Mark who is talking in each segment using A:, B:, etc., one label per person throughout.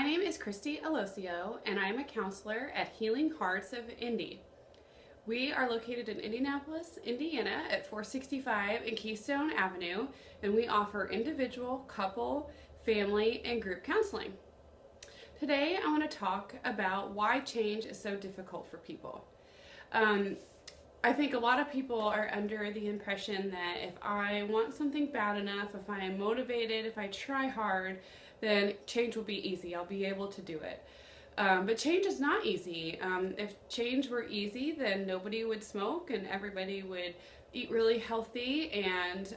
A: My name is Christy Alosio, and I am a counselor at Healing Hearts of Indy. We are located in Indianapolis, Indiana at 465 in Keystone Avenue, and we offer individual, couple, family, and group counseling. Today, I want to talk about why change is so difficult for people. I think a lot of people are under the impression that if I want something bad enough, if I am motivated, if I try hard, then change will be easy. I'll be able to do it. But change is not easy. If change were easy, then nobody would smoke and everybody would eat really healthy, and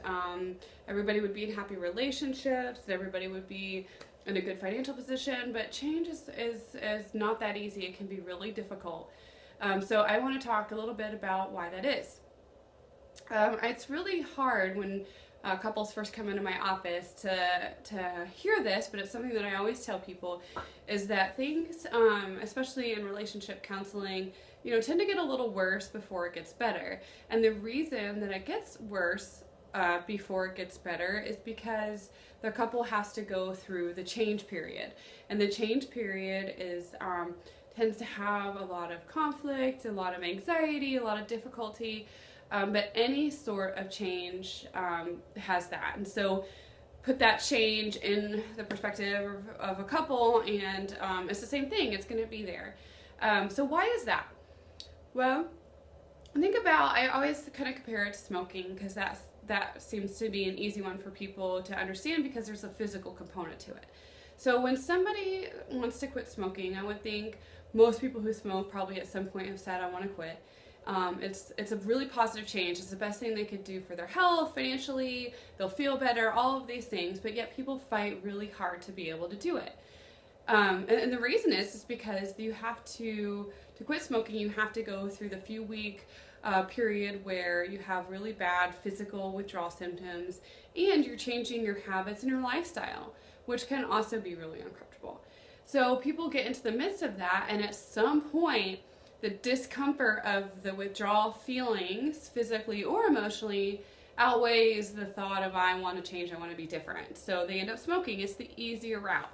A: everybody would be in happy relationships, and everybody would be in a good financial position. But change is not that easy. It can be really difficult. So I want to talk a little bit about why that is. It's really hard when couples first come into my office to hear this, but it's something that I always tell people, is that things, especially in relationship counseling, tend to get a little worse before it gets better. And the reason that it gets worse before it gets better is because the couple has to go through the change period. And the change period tends to have a lot of conflict, a lot of anxiety, a lot of difficulty, but any sort of change has that. And so put that change in the perspective of a couple, and it's the same thing. It's going to be there. So why is that? Well, I always kind of compare it to smoking, because that seems to be an easy one for people to understand, because there's a physical component to it. So when somebody wants to quit smoking, I would think most people who smoke probably at some point have said, I want to quit. It's a really positive change. It's the best thing they could do for their health, financially, they'll feel better, all of these things, but yet people fight really hard to be able to do it. And the reason is because you have to quit smoking, you have to go through the few week period where you have really bad physical withdrawal symptoms, and you're changing your habits and your lifestyle, which can also be really uncomfortable. So people get into the midst of that, and at some point, the discomfort of the withdrawal feelings, physically or emotionally, outweighs the thought of, I want to change, I want to be different. So they end up smoking. It's the easier route.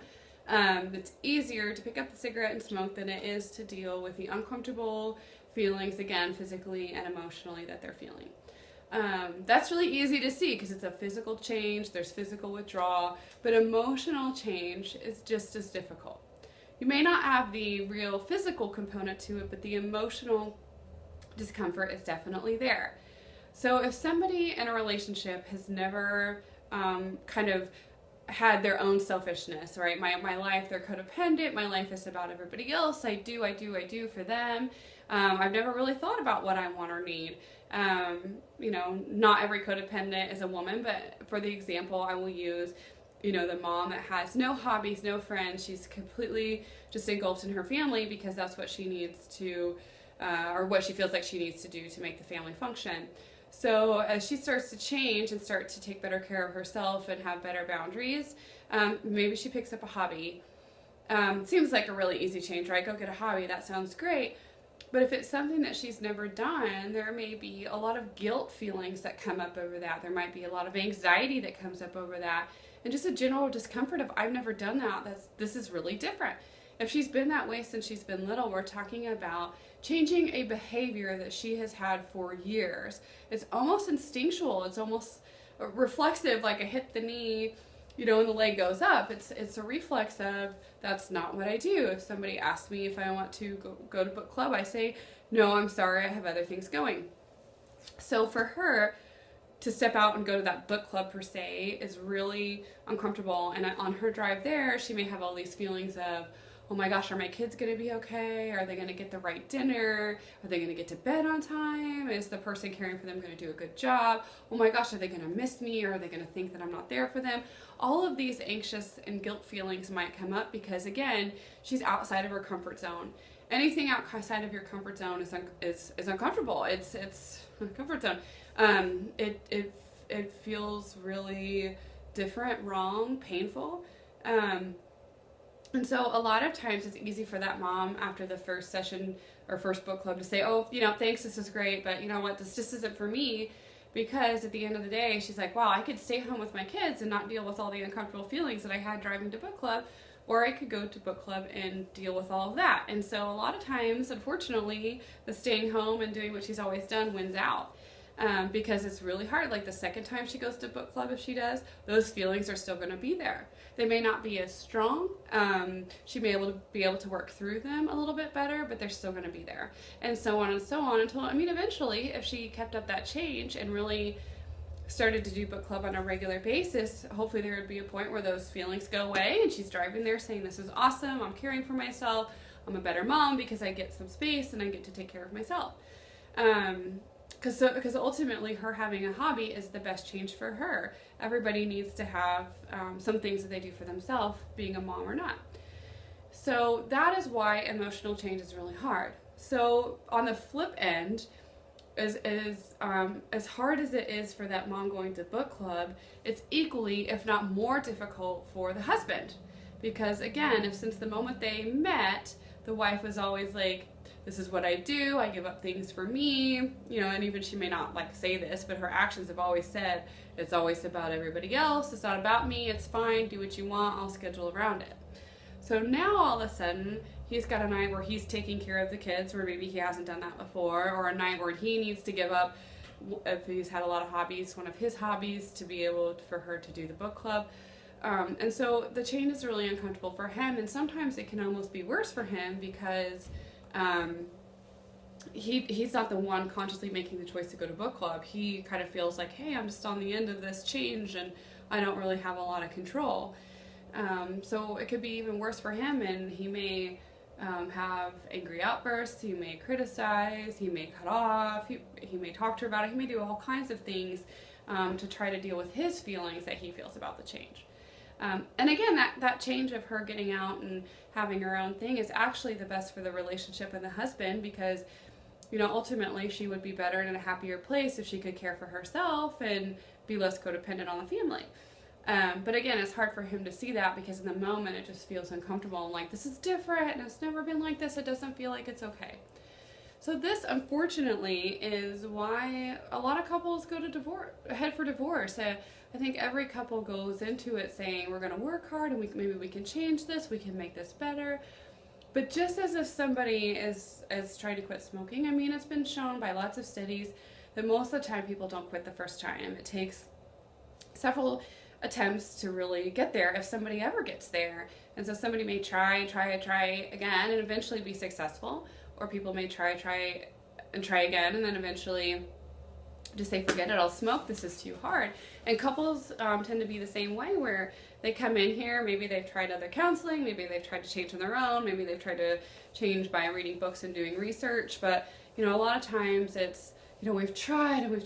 A: It's easier to pick up the cigarette and smoke than it is to deal with the uncomfortable feelings, again, physically and emotionally, that they're feeling. That's really easy to see because it's a physical change, there's physical withdrawal, but emotional change is just as difficult. You may not have the real physical component to it, but the emotional discomfort is definitely there. So if somebody in a relationship has never kind of had their own selfishness, right? My life, they're codependent, my life is about everybody else, I do for them. I've never really thought about what I want or need. Not every codependent is a woman, but for the example, I will use, the mom that has no hobbies, no friends. She's completely just engulfed in her family because that's what she needs to, or what she feels like she needs to do to make the family function. So as she starts to change and start to take better care of herself and have better boundaries, maybe she picks up a hobby. Seems like a really easy change, right? Go get a hobby, that sounds great. But if it's something that she's never done, there may be a lot of guilt feelings that come up over that. There might be a lot of anxiety that comes up over that. And just a general discomfort of, I've never done that. This is really different. If she's been that way since she's been little, we're talking about changing a behavior that she has had for years. It's almost instinctual. It's almost reflexive, like I hit the knee, and the leg goes up. It's a reflex of, that's not what I do. If somebody asks me if I want to go to book club, I say, no, I'm sorry, I have other things going. So for her to step out and go to that book club per se is really uncomfortable. And on her drive there, she may have all these feelings of, oh my gosh, are my kids going to be okay? Are they going to get the right dinner? Are they going to get to bed on time? Is the person caring for them going to do a good job? Oh my gosh, are they going to miss me? Or are they going to think that I'm not there for them? All of these anxious and guilt feelings might come up because, again, she's outside of her comfort zone. Anything outside of your comfort zone is uncomfortable. It's a comfort zone. It feels really different, wrong, painful. And so a lot of times it's easy for that mom after the first session or first book club to say, oh, thanks, this is great, but you know what, this just isn't for me. Because at the end of the day, she's like, wow, I could stay home with my kids and not deal with all the uncomfortable feelings that I had driving to book club, or I could go to book club and deal with all of that. And so a lot of times, unfortunately, the staying home and doing what she's always done wins out. Because it's really hard. Like the second time she goes to book club, if she does, those feelings are still going to be there. They may not be as strong. She may be able to work through them a little bit better, but they're still going to be there. And so on until, I mean, eventually, if she kept up that change and really started to do book club on a regular basis, hopefully there would be a point where those feelings go away and she's driving there saying, this is awesome, I'm caring for myself, I'm a better mom because I get some space and I get to take care of myself. Because ultimately her having a hobby is the best change for her. Everybody needs to have some things that they do for themselves, being a mom or not. So that is why emotional change is really hard. So on the flip end, as hard as it is for that mom going to book club, it's equally, if not more difficult for the husband. Because again, if since the moment they met, the wife was always like, this is what I do, I give up things for me, you know, and even she may not like say this, but her actions have always said, it's always about everybody else, it's not about me, it's fine, do what you want, I'll schedule around it. So now all of a sudden, he's got a night where he's taking care of the kids, where maybe he hasn't done that before, or a night where he needs to give up, if he's had a lot of hobbies, one of his hobbies, to be able for her to do the book club. And so the change is really uncomfortable for him, and sometimes it can almost be worse for him because he's not the one consciously making the choice to go to book club. He kind of feels like, hey, I'm just on the end of this change and I don't really have a lot of control. So it could be even worse for him, and he may have angry outbursts, he may criticize, he may cut off, he may talk to her about it, he may do all kinds of things to try to deal with his feelings that he feels about the change. And again, that change of her getting out and having her own thing is actually the best for the relationship and the husband, because, you know, ultimately she would be better and in a happier place if she could care for herself and be less codependent on the family. But again, it's hard for him to see that because in the moment it just feels uncomfortable and like, this is different and it's never been like this, it doesn't feel like it's okay. So this, unfortunately, is why a lot of couples go to head for divorce. I think every couple goes into it saying, we're going to work hard and maybe we can change this, we can make this better. But just as if somebody is trying to quit smoking, I mean, it's been shown by lots of studies that most of the time people don't quit the first time. It takes several attempts to really get there, if somebody ever gets there. And so somebody may try again and eventually be successful, or people may try again and then eventually just say, forget it, I'll smoke, this is too hard. And couples tend to be the same way, where they come in here, maybe they've tried other counseling, maybe they've tried to change on their own, maybe they've tried to change by reading books and doing research, but, you know, a lot of times it's, you know, we've tried and we're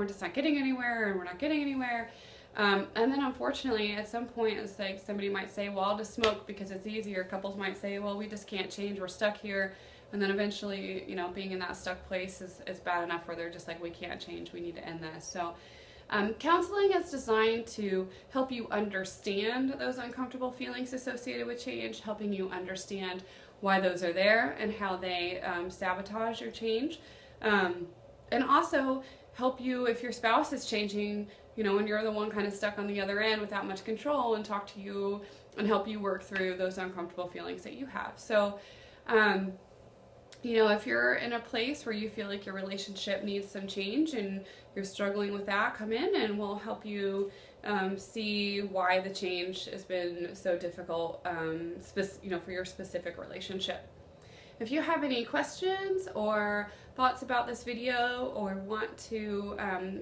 A: just not getting anywhere and we're not getting anywhere. And then unfortunately at some point it's like somebody might say, well, I'll just smoke because it's easier. Couples might say, well, we just can't change, we're stuck here. And then eventually, you know, being in that stuck place is bad enough where they're just like, we can't change, we need to end this. So counseling is designed to help you understand those uncomfortable feelings associated with change, helping you understand why those are there and how they sabotage your change. And also help you if your spouse is changing, you know, when you're the one kind of stuck on the other end without much control, and talk to you and help you work through those uncomfortable feelings that you have. So, you know, if you're in a place where you feel like your relationship needs some change and you're struggling with that, come in and we'll help you see why the change has been so difficult, you know, for your specific relationship. If you have any questions or thoughts about this video, or want to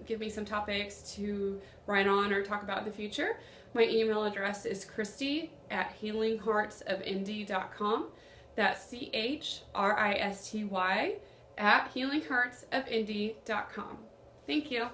A: give me some topics to write on or talk about in the future, my email address is christy@healingheartsofindy.com. That's CHRISTY@healingheartsofindy.com. Thank you.